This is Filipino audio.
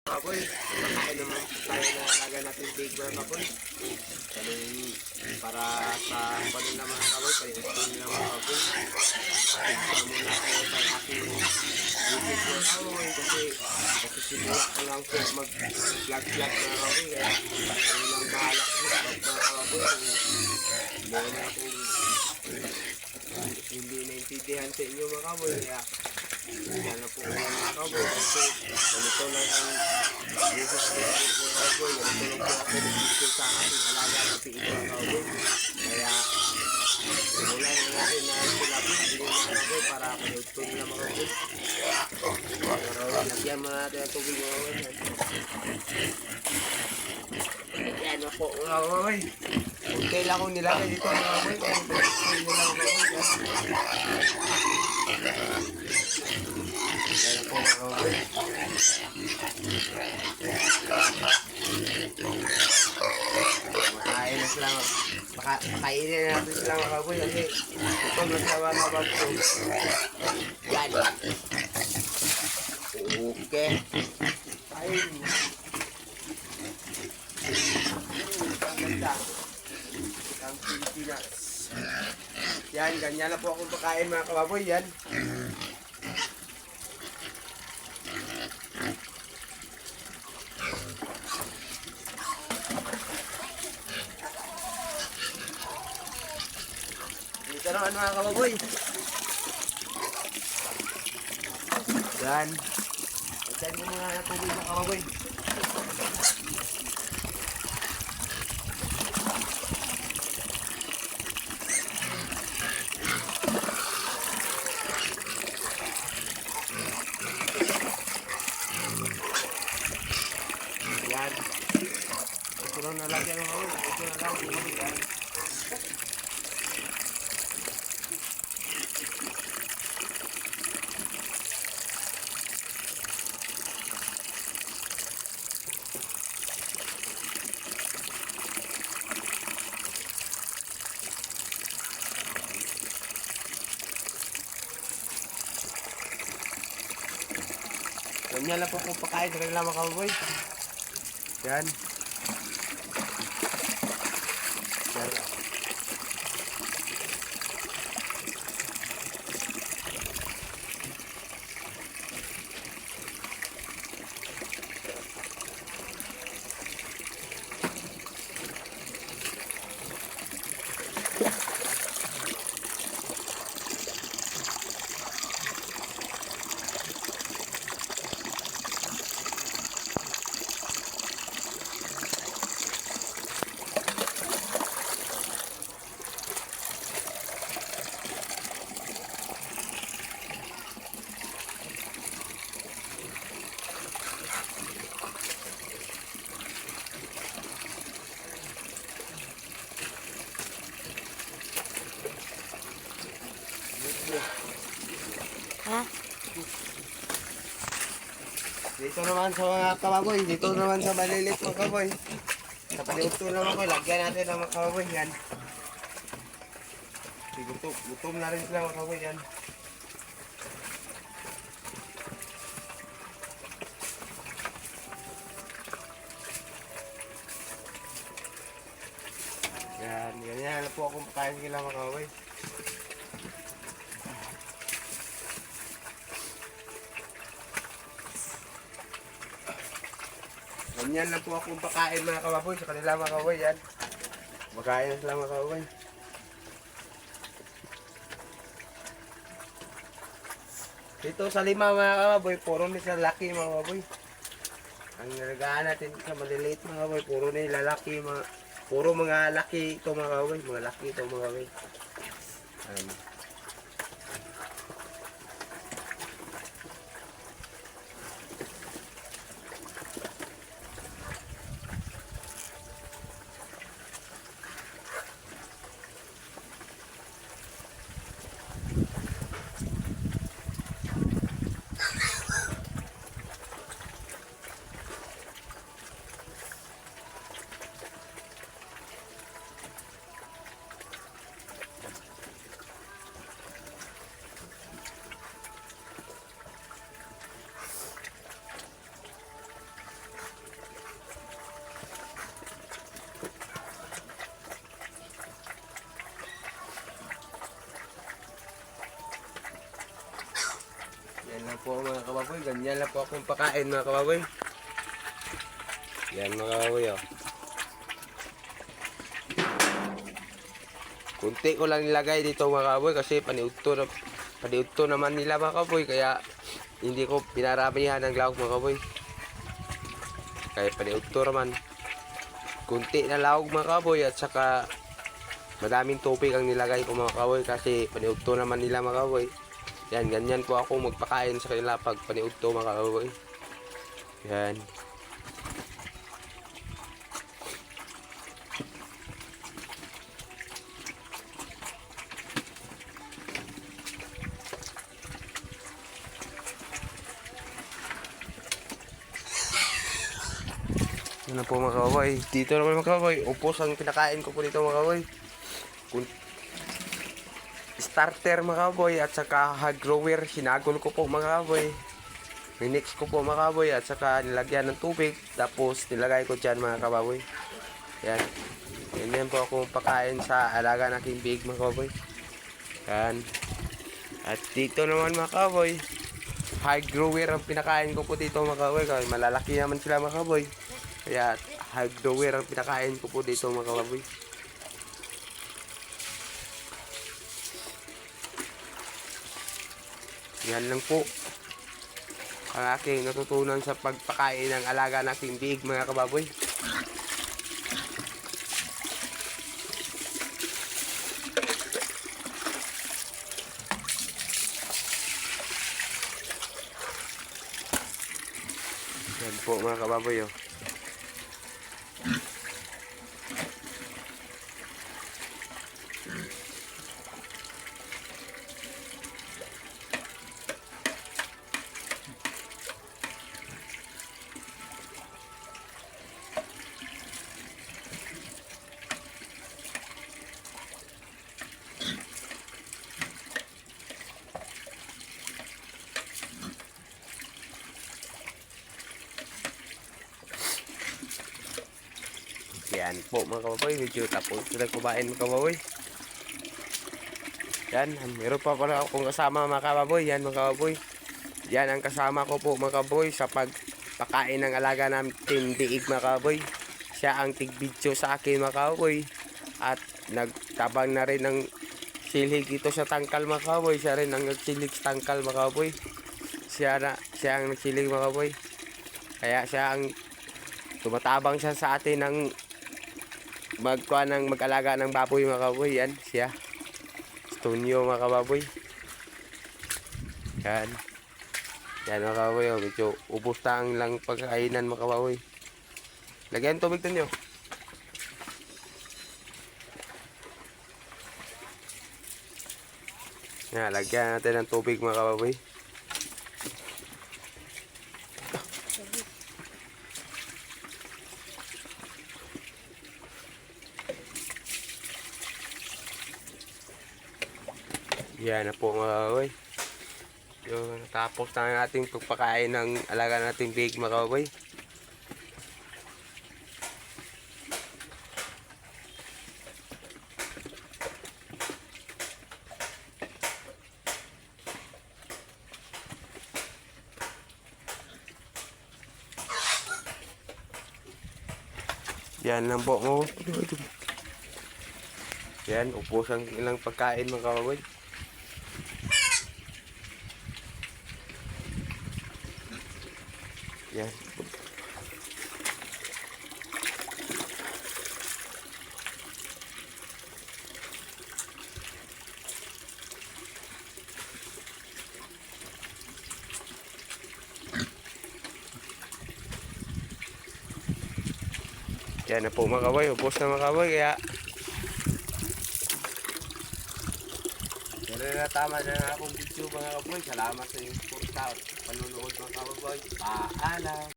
Kapoy, makain naman tayo na alaga natin big bear kapoy. Para sa panin na mga kapoy, pag-ispin nila mga kapoy. Tignan muna tayo sa aking YouTube mga kapoy kasi sinulat ko lang po mag-vlog mga kapoy. Kaya ayun lang bahala po mga kapoy. Meron akong hindi naintindihan sa inyo mga kapoy. Kaya yan na po mga kapoy. Kasi ganito lang ang Jesus ko mga kapoy. Ganito lang po ako nag-issue sa aking alaga na piin mga kapoy. Kaya simulan na natin na sila po mga kapoy para panagto nila mga kapoy. Lagyan mo natin ang tubig mga kapoy. Yan na po mga kapoy. Okay lang kung nilagay dito mga kapoy. Kaya panagto nila mga kapoy. Yan po mga kapoy. Makain na sila. Pakainin na natin sila mga kapoy. Kasi ito nasawa mga kapoy. Yan. Okay. Kain. Ang ganda. Ang Pilipinas. Yan, ganyan na po akong pakain mga kababoy. Yan. Dito naman mga kababoy. Yan. Diyan ko mga natubig mga kababoy. Yan. Ito lang nalagyan mga kababoy. Ito na lang. Yan. Ganyan lang po kung pakain sa kanila mga kababoy. Yan. Yan. Ha? Dito naman sa mga kababoy, dito naman sa malilit mga kababoy. Sa paliuto naman ko, lagyan natin ang mga kababoy yan. Gutom na rin sila mga kababoy yan. Ganyan na po akong pakain sila mga kababoy. Ganyan lang po akong pakain mga kababoy sa kanila mga kababoy yan. Makain na sila mga kababoy. Dito sa lima mga kababoy, puro ni sa laki mga kababoy. Ang nalagaan natin sa maliliit mga kababoy, puro ni lalaki mga, puro mga laki ito mga kababoy, mga laki ito mga kababoy. ganyan lang po akong pakain mga kababoy. Yan mga kababoy oh. Kunti ko lang nilagay dito mga kababoy kasi paniudto naman nila mga kababoy, kaya hindi ko pinaramihan ng lahok mga kababoy. Kaya paniudto naman. Kunti na lahok mga kababoy at saka madaming tubig ang nilagay ko mga kababoy kasi paniudto naman nila mga kababoy. Yan, ganyan po ako magpakain sa kanila pag paniudto mga kababoy. Yan. Yan po mga kababoy. Dito naman mga kababoy, upos ang pinakain ko po dito mga kababoy. Starter mga kababoy at saka hog grower, sinagol ko po mga kababoy. Minix ko po mga kababoy at saka nilagyan ng tubig. Tapos nilagay ko dyan mga kababoy. Yan. Ganyan po akong pakain sa alaga ng aking big mga kababoy. Yan. At dito naman mga kababoy, hog grower ang pinakain ko po dito mga kababoy. Kasi malalaki naman sila mga kababoy. Kaya hog grower ang pinakain ko po dito mga kababoy. Yan lang po ang aking natutunan sa pagpakain ng alaga ng aking big mga kababoy. Yan po mga kababoy oh. Yan po mga kababoy, medyo tapos na kumain mga kababoy. Yan, meron pa pala akong kasama mga kababoy. Yan mga kababoy, yan ang kasama ko po mga kababoy sa pagpakain ng alaga natin biig mga kababoy. Siya ang tig-video sa akin mga kababoy. At nagtabang na rin ng silig ito sa tangkal mga kababoy. Siya rin ang nagsilig sa tangkal mga kababoy. Siya ang nagsilig mga kababoy. Kaya siya ang tumatabang siya sa atin ng mag-alaga ng baboy mga kababoy. Yan siya, Stonyo mga kababoy. Yan mga kababoy oh. Medyo ubos tang lang pagkainan mga kababoy. Lagyan tubig to nyo. Yan, lagyan natin ng tubig mga kababoy. Yan na po mga kababoy. Yung natapos na natin pagpakain ng alaga nating big mga kababoy. Yan lang po mo. Yan, upos ang ilang pagkain mga kababoy. Yan. Yan na po mga kababoy, upos na mga kababoy, kaya yan na tama na nga akong video mga kababoy. Salamat sa inyong support at panunood mga kababoy. Paalam!